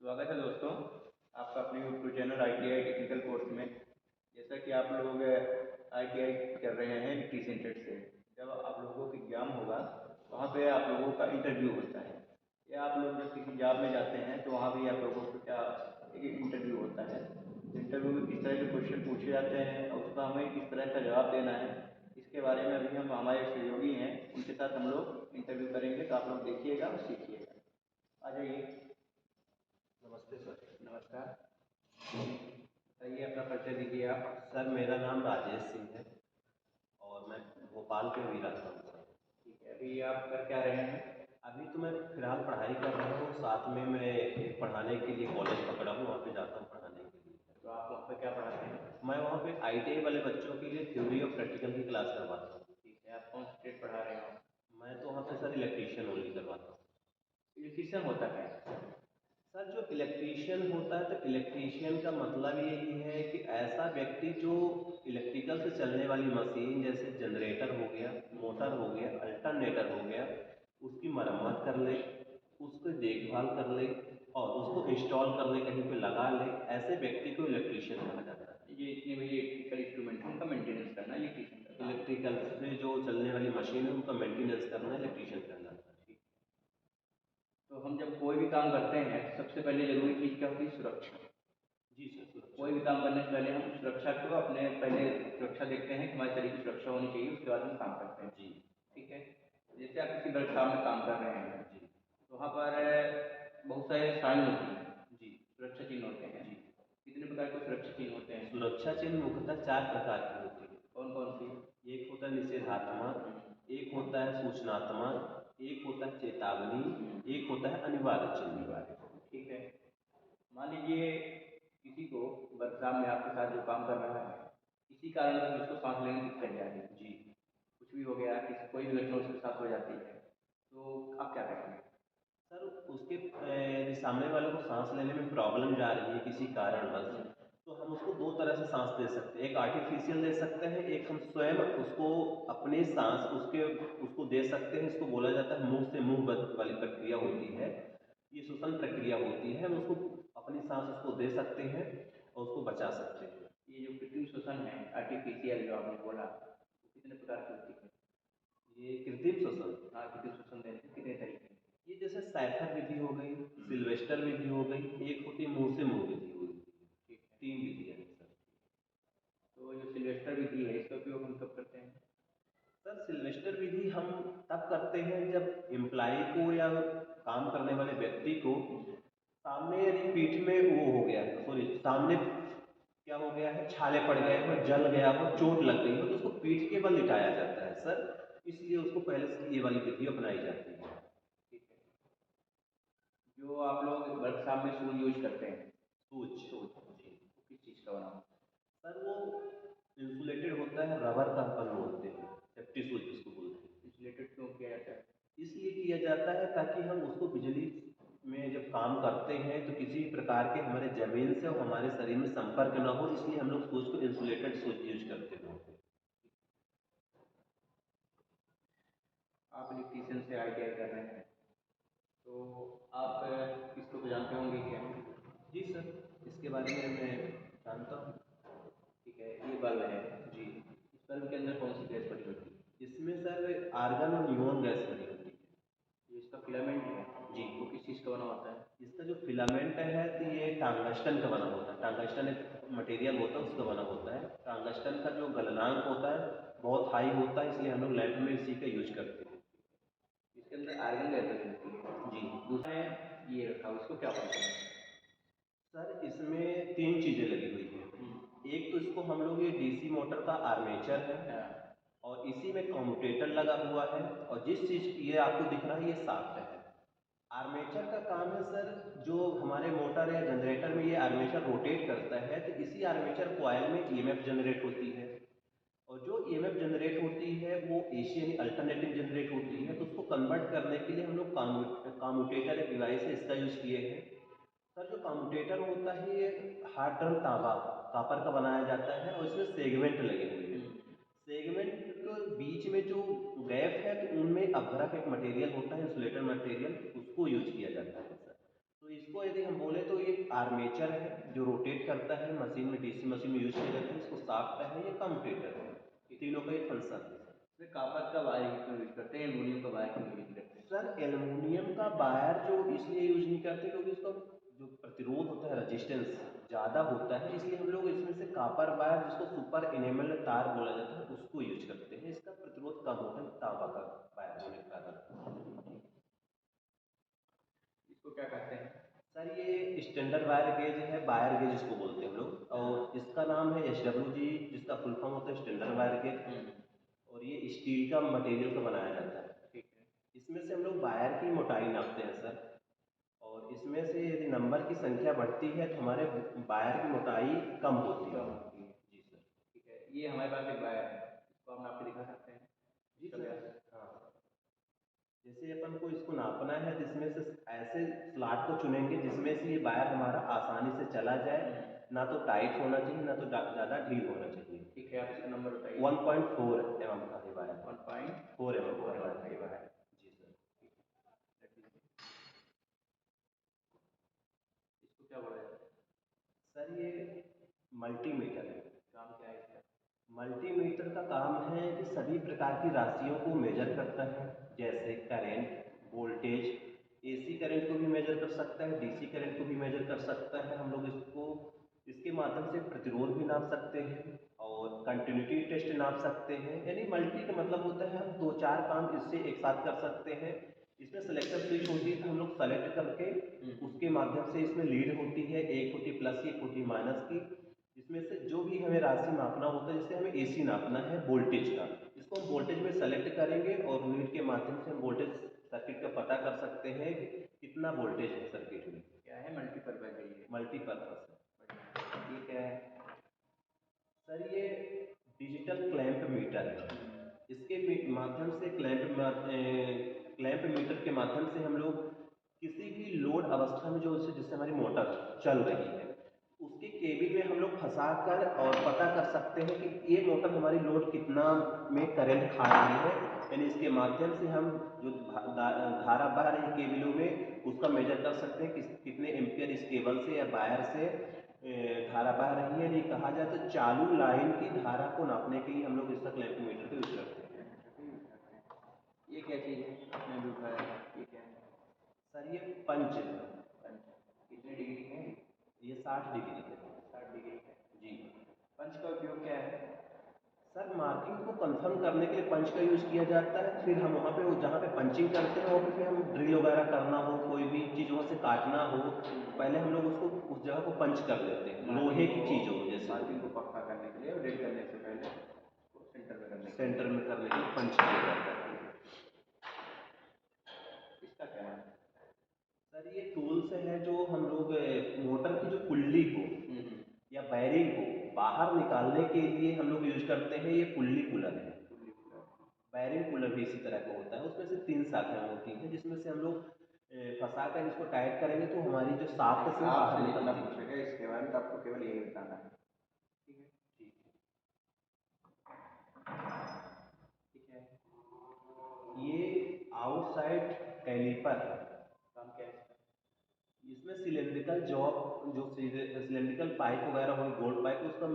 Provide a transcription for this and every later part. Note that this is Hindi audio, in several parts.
स्वागत है दोस्तों आपका अपने YouTube channel ITI technical course में। जैसा कि आप लोग ITI कर रहे हैं इलेक्ट्रीशियन ट्रेड से, जब आप लोगों का एग्ज़ाम होगा वहाँ पे आप लोगों का इंटरव्यू होता है, या आप लोग जब किसी जॉब में जाते हैं तो वहाँ भी आप लोगों को क्या एक इंटरव्यू होता है। इंटरव्यू में किस तरह के क्वेश्चन पूछे जाते हैं और उसका हमें किस तरह का जवाब देना है, इसके बारे में अभी हम हमारे सहयोगी हैं उनके साथ हम लोग इंटरव्यू करेंगे, तो आप लोग देखिएगा और सीखिएगा। आ जाइए। नमस्ते सर। नमस्कार। बताइए, अपना परिचय दीजिए आप। सर मेरा नाम राजेश सिंह है और मैं भोपाल पे भी रहता हूँ सर। ठीक है, अभी आप कर क्या रहे हैं? अभी तो मैं फ़िलहाल पढ़ाई कर रहा हूँ, साथ में मैं एक पढ़ाने के लिए कॉलेज पकड़ा हूँ, वहाँ पे जाता हूँ पढ़ाने के लिए। तो आप वहाँ पर क्या पढ़ाते हैं? मैं वहाँ पे ITI वाले बच्चों के लिए थ्योरी और प्रैक्टिकल की क्लास करवाता हूँ। ठीक है, आप कौन सा ट्रेड पढ़ा रहे हो? मैं तो वहाँ पे सर इलेक्ट्रीशियन ओनली करवाता हूँ। इलेक्ट्रीशियन होता क्या है? सर जो इलेक्ट्रीशियन होता है, तो इलेक्ट्रीशियन का मतलब यही है कि ऐसा व्यक्ति जो इलेक्ट्रिकल से चलने वाली मशीन जैसे जनरेटर हो गया, मोटर हो गया, अल्टरनेटर हो गया, उसकी मरम्मत कर ले, उसकी देखभाल कर ले और उसको इंस्टॉल कर ले, कहीं पे लगा ले, ऐसे व्यक्ति को इलेक्ट्रीशियन कहा जाता है। ये इतनी बड़ी इलेक्ट्रिकल इंस्ट्रूमेंट है, उनका मेंटेनेंस करना इलेक्ट्रीशियन का काम है। इलेक्ट्रिकल से जो चलने वाली मशीन है उनका मेंटेनेंस करना इलेक्ट्रीशियन कहलाता है। ठीक है। तो हम जब कोई भी काम करते हैं सबसे पहले जरूरी चीज़ क्या होती है? सुरक्षा। जी सर, सुरक्षा। कोई भी काम करने से पहले हम सुरक्षा को अपने पहले सुरक्षा देखते हैं कि हमारे शरीर की सुरक्षा होनी चाहिए, उसके बाद हम काम करते हैं। जी ठीक है। जैसे आप किसी वर्कशॉप में काम कर रहे हैं जी तो वहाँ पर बहुत सारे साइन होती हैं, जी सुरक्षा चिन्ह होते हैं। जी। कितने प्रकार के सुरक्षा चिन्ह होते हैं? सुरक्षा चिन्ह मुख्यतः 4 प्रकार की होती है। कौन कौन सी? एक होता है निषेधात्मक, एक होता है सूचनात्मक, एक होता है चेतावनी, एक होता है अनिवार्य चिन्ह। अनिवार्य। ठीक है। मान लीजिए किसी को वर्कशॉप में आपके साथ जो काम कर रहा है, किसी कारणवश उसको सांस लेने में दिक्कत जा रही है, जी कुछ भी हो गया, किसी कोई भी घटना उसके साथ हो जाती है, तो आप क्या करेंगे? सर, उसके यदि सामने वाले को सांस लेने में प्रॉब्लम जा रही है किसी कारणवश, तो हम उसको दो तरह से सांस दे सकते हैं। एक आर्टिफिशियल दे सकते हैं, एक हम स्वयं उसको अपनी सांस उसको दे सकते हैं। इसको बोला जाता है मुंह से मुंह वाली प्रक्रिया होती है, ये श्वसन प्रक्रिया होती है। हम उसको अपनी सांस उसको दे सकते हैं और उसको बचा सकते हैं। ये जो कृत्रिम श्वसन है, आर्टिफिशियल जो आपने बोला, वो कितने प्रकार की होती है? ये कृत्रिम श्वसन, हाँ, कृत्रिम श्वसन देने के कितने तरीके हैं? ये जैसे सैफर विधि हो गई, सिल्वेस्टर विधि हो गई, एक होती है मुंह से मुंह विधि हो गई। ठीक है। 3 विधियां हैं सर। तो जो सिल्वेस्टर विधि है इसका उपयोग हम कब करते हैं? सर सिल्वेस्टर विधि हम तब करते हैं जब एम्प्लाई को या काम करने वाले व्यक्ति को सामने यदि पीठ में वो हो गया है, सॉरी, सामने क्या हो गया है, छाले पड़ गए हो, जल गया हो, चोट लग गई हो, तो उसको पीठ के बल लिटाया जाता है सर। इसलिए उसको पहले से ये वाली विधि अपनाई जाती है। ठीक है। जो आप लोग वर्कशॉप में शूज यूज करते हैं, सूच। शूज, जी वो किस चीज़ का बना होता सर, वो इंसुलेटेड होता है, रबर का अपन बोलते हैं, सेफ्टी सूच जिसको बोलते हैं। है? इंसुलेटेड क्यों किया जाता है? इसलिए किया जाता है ताकि हम उसको बिजली में जब काम करते हैं तो किसी भी प्रकार के हमारे ज़मीन से और हमारे शरीर में संपर्क ना हो, इसलिए हम लोग सूच को इंसुलेटेड सूच यूज करते हैं। आप इलेक्ट्रीशियन से ITI कर रहे हैं, तो आप इसको तो जानते होंगे क्या? जी सर, इसके बारे में मैं जानता हूँ। ठीक है, ये बल्ब है, जी, इस बल्ब के अंदर कौन सी गैस भरी होती है? इसमें सर आर्गन और न्यून गैस भरी होती है। जो इसका फिलामेंट है जी, वो किस चीज़ का बना होता है? इसका जो फिलामेंट है तो ये टंगस्टन का बना होता है। टंगस्टन एक मटेरियल होता है, उसका बना होता है। टंगस्टन का जो गलनांक होता है बहुत हाई होता है, इसलिए हम लोग लैब में इसी का यूज करते हैं। इसके अंदर आयरन गैस भरी होती है। जी दूसरा है ये रखा हुआ, इसको क्या बोलते हैं? सर, इसमें 3 चीज़ें लगी हुई हैं। एक तो इसको हम लोग, ये डीसी मोटर का आर्मेचर है हाँ। और इसी में कम्यूटेटर लगा हुआ है, और जिस चीज़ ये आपको दिख रहा है ये शाफ्ट है। आर्मेचर का काम है सर, जो हमारे मोटर या जनरेटर में ये आर्मेचर रोटेट करता है, तो इसी आर्मेचर कॉइल में ईएमएफ जनरेट होती है, और जो ईएमएफ जनरेट होती है वो एसी यानी अल्टरनेटिंग जनरेट होती है। तो उसको कन्वर्ट करने के लिए हम लोग कम्यूटेटर एक डिवाइस है, इसका यूज़ किए हैं। सर जो कम्यूटेटर होता है ये हार्ड ड्रम तांबा, कॉपर का बनाया जाता है, और इसमें सेगमेंट लगे हुए हैं। सेगमेंट के बीच में जो गैप है तो उनमें अभ्रक एक मटेरियल होता है, इंसुलेटर मटेरियल, उसको यूज किया जाता है सर। तो इसको इसको यदि हम बोले तो ये आर्मेचर है जो रोटेट करता है, मशीन में, डीसी मशीन में यूज किया जाता है। इसको शाफ्ट है, ये कम्यूटेटर है। तीनों का ये फंक्शन है। फिर कॉपर का वायर क्यों यूज करते हैं, एल्युमिनियम का वायर क्यों यूज करते हैं? सर एल्युमिनियम का वायर जो इसलिए यूज नहीं करते क्योंकि इसका जो प्रतिरोध होता है, रेजिस्टेंस ज़्यादा होता है, इसलिए हम लोग इसमें से कॉपर वायर, जिसको सुपर इनेमल तार बोला जाता है, उसको यूज करते हैं। इसका प्रतिरोध कम होता है तांबा का वायर होने के कारण। इसको क्या कहते हैं? सर ये स्टैंडर्ड वायर गेज है, वायर गेज इसको बोलते हैं हम लोग, और इसका नाम है SWG, जिसका फुल फॉर्म होता है स्टैंडर्ड वायर गेज। और ये स्टील का मटेरियल का बनाया जाता है। ठीक है। इसमें से हम लोग वायर की मोटाई नापते हैं सर, और इसमें से यदि नंबर की संख्या बढ़ती है तो हमारे वायर की मोटाई कम होती है। जी सर। ठीक है, ये हमारे पास एक वायर है, इसको हम आपको दिखा सकते हैं। जी इसका सर। व्यास। हाँ, जैसे अपन को इसको नापना है तो इसमें से ऐसे स्लॉट को चुनेंगे जिसमें से ये वायर हमारा आसानी से चला जाए, ना तो टाइट होना चाहिए, ना तो ज़्यादा ढील होना चाहिए। ठीक है, आप इसका नंबर बताइए। 1.4 mm का ये वायर, 1.4 4 mm का का ये वायर। जी सर। इसको क्या बोला जाता है? सर ये मल्टीमीटर है। काम क्या है इसका? मल्टीमीटर का काम है कि सभी प्रकार की राशियों को मेजर करता है, जैसे करंट, वोल्टेज। AC करंट को भी मेजर कर सकता है, DC करंट को भी मेजर कर सकता है। हम लोग इसको इसके माध्यम से प्रतिरोध भी नाप सकते हैं और कंटिन्यूटी टेस्ट नाप सकते हैं। यानी मल्टी का मतलब होता है हम 2-4 काम इससे एक साथ कर सकते हैं। इसमें सिलेक्टर स्विच होती है, हम लोग सेलेक्ट करके उसके माध्यम से, इसमें लीड होती है, एक होती प्लस की, एक होती माइनस की। इसमें से जो भी हमें राशि मापना होता है, जैसे हमें AC नापना है वोल्टेज का, इसको हम वोल्टेज में सेलेक्ट करेंगे और लीड के माध्यम से हम वोल्टेज सर्किट का पता कर सकते हैं कि कितना वोल्टेज है सर्किट में। क्या है? मल्टीपर्पज है ये। मल्टीपर्पज है। ये क्या है? सर ये डिजिटल क्लैंप मीटर है। इसके माध्यम से क्लैंप मीटर के माध्यम से हम लोग किसी भी लोड अवस्था में, जो जिससे हमारी मोटर चल रही है, उसके केबिल में हम लोग फंसा कर और पता कर सकते हैं कि ये मोटर हमारी लोड कितना में करंट खा रही है। यानी इसके माध्यम से हम जो धारा बह रही है केबिलों में, उसका मेजर कर सकते हैं कि कितने एम्पियर इस केबल से या वायर से धारा बह रही है। यदि कहा जाए तो चालू लाइन की धारा को नापने के लिए हम लोग इसका क्लैंप मीटर का यूज करते हैं। ये क्या चीज़ है आपने अभी उठाया? ये क्या है? सर ये पंच है। पंच। कितने डिग्री है? ये 60 डिग्री है। 60 डिग्री है। जी। पंच का उपयोग क्या है? सर मार्किंग को कंफर्म करने के लिए पंच का यूज़ किया जाता है। फिर हम वहाँ पे, जहाँ पे पंचिंग करते हैं वहाँ पे फिर हम ड्रिल वगैरह करना हो, कोई भी चीज़ वहाँ से काटना हो, पहले हम लोग उसको उस जगह को पंच कर लेते हैं, लोहे की चीज़ हो जैसे। मार्किंग को पक्का करने के लिए और ड्रिल करने से पहले उसको सेंटर में करने के लिए। सेंटर में करने के लिए पंच किया जाता है। इसका क्या है? सर ये टूल्स है जो हम लोग मोटर की जो कुल्ली को या बैरिंग को बाहर निकालने के लिए हम लोग यूज करते हैं। ये पुल्ली कूलर है। बैरिंग कूलर भी इसी तरह का होता है। उसमें से 3 शाखाएं होती हैं, जिसमें से हम लोग फंसा कर इसको टाइट करेंगे तो हमारी जो शाफ्ट से बाहर जितना निकलती पूछ है। सके इसके बारे में, तो आपको केवल यही बताना है। ठीक है। ठीक ठीक है। है। ये आउटसाइड कैलिपर है। काम क्या है इसका? इसमें सिलेंड्रिकल जॉब, जो सिलेंड्रिकल पाइप वगैरह हो, गोल्ड पाइप, उसका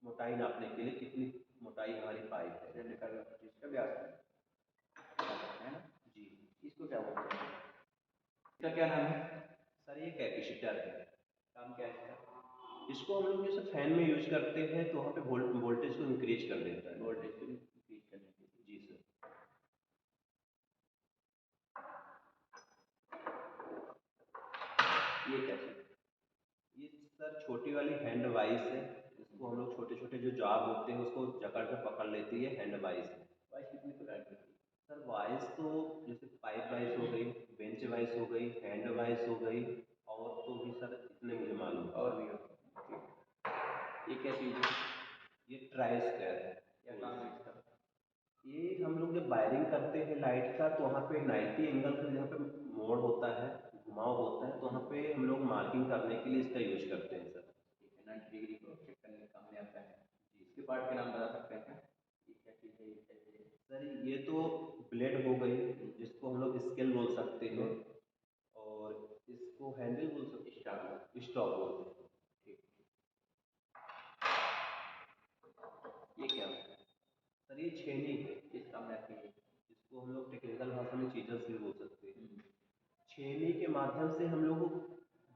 मोटाई नापने के लिए कितनी मोटाई हमारी पाइप है। सिलेंडर जिसका व्यास है ना? जी। इसको क्या बोलते हैं? इसका क्या नाम है? सर ये कैपेसिटर है। काम क्या है इसका? इसको हम लोग जैसे फैन में यूज करते हैं तो वहाँ पे वोल्टेज को इंक्रीज कर देता है। वोल्टेज को इंक्रीज करने के लिए। जी सर। ये क्या चीज़? ये सर छोटी वाली हैंड वाइस है। इसको हम लोग छोटे छोटे जो जॉब होते हैं उसको जकड़ के पकड़ लेती है, हैंड वाइस है। वाइस कितनी प्रकार की होती है? सर वाइस तो जैसे पाइप वाइस हो गई, बेंच वाइस हो गई, हैंड वाइस हो गई, और तो भी सर इतने मुझे मालूम है। और भी होती है। ठीक। ये क्या चीज़ है? ये ट्राई स्क्वायर है। क्या काम है इसका? ये हम लोग जब वायरिंग करते हैं लाइट का तो वहाँ पे 90 एंगल का जहाँ पे मोड़ होता है, घुमाव होता है, तो वहाँ पे हम लोग मार्किंग करने के लिए इसका यूज करते हैं सर। ठीक है, 90 डिग्री को चेक करने के काम में आता है। इसके पार्ट के नाम बता सकते हैं क्या? ये क्या चीज़ है? ये क्या चीज़ है? सर ये तो ब्लेड हो गई, जिसको हम लोग स्केल बोल सकते हैं, और इसको हैंडल बोल सकते हैं, स्टॉप बोलते हैं। ठीक। ये क्या है? सर ये छेनी है, किस काम में आती है? इसको हम लोग टेक्निकल भाषा में चीजल से बोल सकते हैं। हम्म, छेनी के माध्यम से हम लोग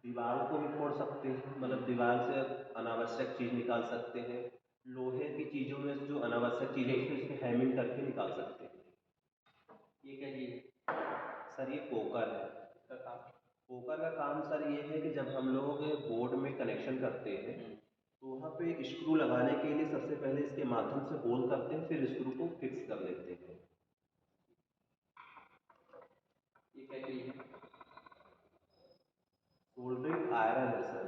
दीवार को भी फोड़ सकते हैं, मतलब दीवार से अनावश्यक चीज निकाल सकते हैं। लोहे की चीजों में से जो अनावश्यक चीजें उसमें इसमें हैमिंग करके निकाल सकते हैं। ये क्या चीज है? सर ये पोकर है। इसका काम? पोकर का काम सर ये है कि जब हम लोग बोर्ड में कनेक्शन करते हैं तो वहाँ पे स्क्रू लगाने के लिए सबसे पहले इसके माध्यम से होल करते हैं, फिर स्क्रू को फिक्स कर लेते हैं। ये क्या चीज है? सोल्डरिंग आयरन है सर,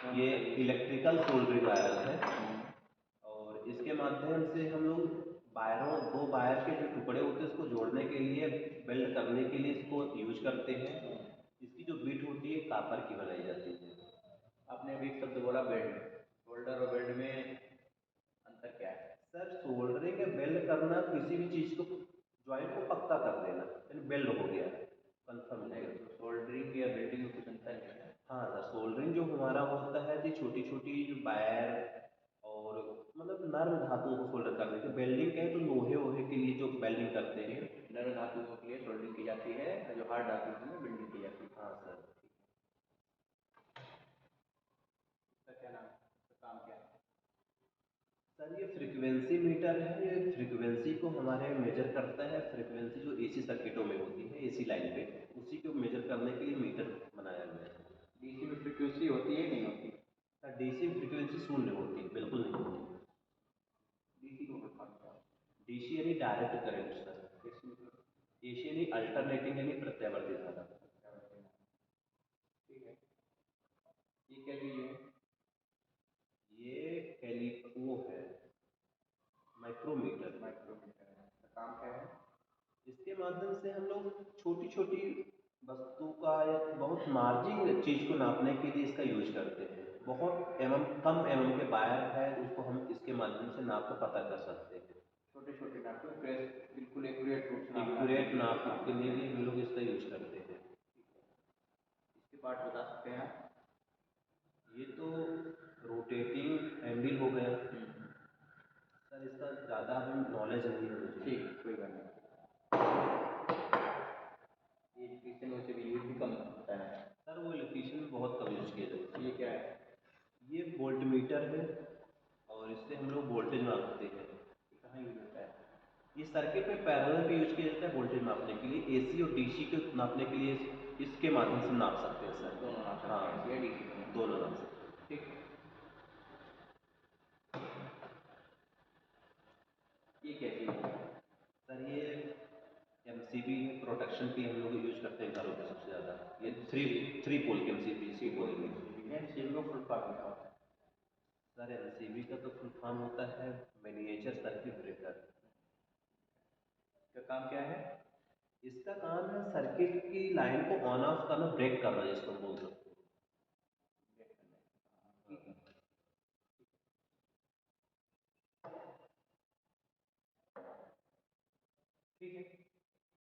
कौन ये सा ये? इलेक्ट्रिकल सोल्डरिंग आयरन है। और इसके माध्यम से हम लोग वायरों, दो वायर के जो टुकड़े होते हैं उसको जोड़ने के लिए, वेल्ड करने के लिए इसको यूज करते हैं। इसकी जो बिट होती है कापर की बनाई जाती है। आपने अभी एक शब्द बोला वेल्ड। शोल्डर और वेल्ड में अंतर क्या है? सर सोल्डरिंग या वेल्ड करना किसी भी चीज को, ज्वाइंट को पक्का कर देना, यानी वेल्ड हो गया, कंफर्म हो नहीं, गया। तो सोल्डरिंग या वेल्डिंग में कुछ अंतर है? हाँ सर, सोल्डरिंग जो हमारा होता है कि छोटी छोटी जो वायर और मतलब नर्म धातुओं को सोल्डर करने के। वेल्डिंग कहें तो लोहे वोहे के लिए जो वेल्डिंग करते हैं। नर धातुओं के लिए सोल्डरिंग की जाती है और जो हार्ड धातु के लिए वेल्डिंग की जाती है। हाँ सर। इसका क्या नाम है? इसका काम क्या है? सर ये फ्रीक्वेंसी मीटर है, ये फ्रीक्वेंसी को हमारे मेजर करता है। फ्रीक्वेंसी जो एसी सर्किटों में होती है, एसी लाइन पे, उसी को मेजर करने के लिए मीटर बनाया गया है। डीसी में फ्रीक्वेंसी होती है नहीं होती? सर डीसी फ्रीक्वेंसी शून्य होती है, बिल्कुल नहीं होती। डीसी को काम क्या है? डीसी यानी डायरेक्ट करंट सर। एसी मतलब? एसी यानी अल्टरनेटिंग यानी प्रत्यावर्ती धारा। ठीक है। ये क्या चीज है? ये कैली वो है, माइक्रोमीटर। माइक्रोमीटर है। इसका काम क्या है? इसके माध्यम से हम लोग छोटी छोटी वस्तु का या बहुत मार्जिन चीज को नापने के लिए इसका यूज करते हैं। बहुत कम के वायर है, उसको हम इसके माध्यम से नाप कर पता कर सकते हैं। छोटे छोटे नाप बिल्कुल एक्यूरेट रूप से एक्यूरेट नाप के लिए हम लोग इसका यूज करते हैं। इसके पार्ट बता सकते हैं आप? ये तो रोटेटिंग हैंडल हो गया सर, इसका ज़्यादा हमें नॉलेज नहीं है मुझे। ठीक, कोई बात नहीं। ये एजुकेशन में से भी यूज भी कम होता है सर वो इलेक्ट्रीशियन में बहुत कम यूज किया जाता है। ये क्या है? ये वोल्ट मीटर है और इससे हम लोग वोल्टेज मापते हैं। ये कहाँ यूज होता है? ये सर्किट में पैरेलल पे यूज किया जाता है वोल्टेज मापने के लिए। एसी और डीसी को नापने के लिए इसके माध्यम से नाप सकते हैं सर। दोनों नाप सकते हाँ, हैं, एसी या डीसी दोनों? दोनों नाप सकते हैं। ठीक है। ये क्या चीज़ है? सर ये एमसीबी है, प्रोटेक्शन के लिए हम लोग यूज करते हैं घरों पे सबसे ज़्यादा। ये थ्री पोल के एमसीबी इसको बोलेंगे। एमसीबी का फुल फॉर्म क्या होता है? सर एमसीबी का तो फुल फॉर्म होता है मिनिएचर सर्किट ब्रेकर। इसका काम क्या है? इसका काम है सर्किट की लाइन को ऑन ऑफ करना, ब्रेक करना जिसको बोलते हैं।